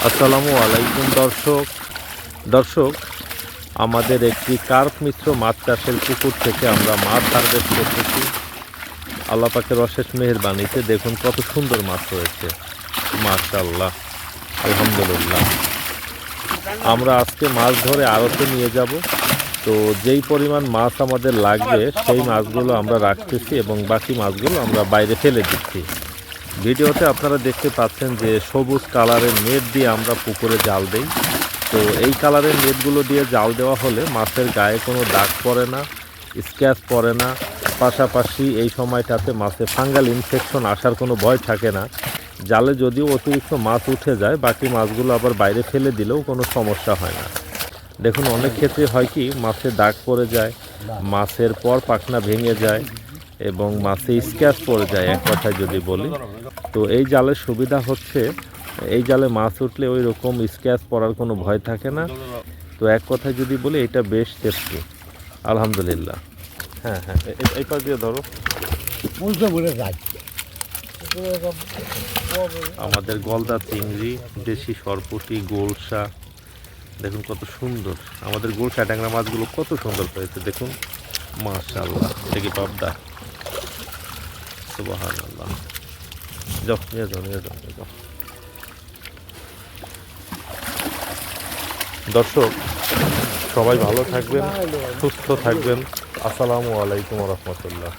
আসসালামু আলাইকুম দর্শক, আমাদের একটি কার্প মিশ্র মাছ চাষের পুকুর থেকে আমরা মাছ হারভেস্ট করতেছি। আল্লাহ পাকের অশেষ মেহেরবানিতে দেখুন কত সুন্দর মাছ হয়েছে, মাশাআল্লাহ, আলহামদুলিল্লাহ। আমরা আজকে মাছ ধরে আড়তে নিয়ে যাব। তো যেই পরিমাণ মাছ আমাদের লাগবে সেই মাছগুলো আমরা রাখতেছি এবং বাকি মাছগুলো আমরা বাইরে ফেলে দিচ্ছি। ভিডিওতে আপনারা দেখতে পাচ্ছেন যে সবুজ কালারের নেট দিয়ে আমরা পুকুরে জাল দেই। তো এই কালারের নেটগুলো দিয়ে জাল দেওয়া হলে মাছের গায়ে কোনো দাগ পড়ে না, স্ক্র্যাচ পড়ে না। পাশাপাশি এই সময়টাতে মাছে ফাঙ্গাল ইনফেকশন আসার কোনো ভয় থাকে না। জালে যদিও অতিরিক্ত মাছ উঠে যায়, বাকি মাছগুলো আবার বাইরে ফেলে দিলেও কোনো সমস্যা হয় না। দেখুন, অনেক ক্ষেত্রে হয় কি, মাছে দাগ পড়ে যায়, মাছের পর পাখনা ভেঙে যায় এবং মাছে স্ক্র্যাচ পড়ে যায়, এক কথায় যদি বলি। তো এই জালের সুবিধা হচ্ছে, এই জালে মাছ উঠলে ওই রকম স্ক্র্যাচ পড়ার কোনো ভয় থাকে না। তো এক কথায় যদি বলি, এটা বেশ সেফটি, আলহামদুলিল্লাহ। হ্যাঁ, এই পাশ দিয়ে ধরো। আমাদের গলদা চিংড়ি, দেশি সরপুঁটি, গোলসা, দেখুন কত সুন্দর। আমাদের গোলসা ট্যাংরা মাছগুলো কত সুন্দর হয়েছে দেখুন, মাশাআল্লাহ। এটা কি পাবদা? সুবহানাল্লাহ। যাও, নিয়ে যাও। দর্শক, সবাই ভালো থাকবেন, সুস্থ থাকবেন। আসসালামু আলাইকুম ওয়া রাহমাতুল্লাহ।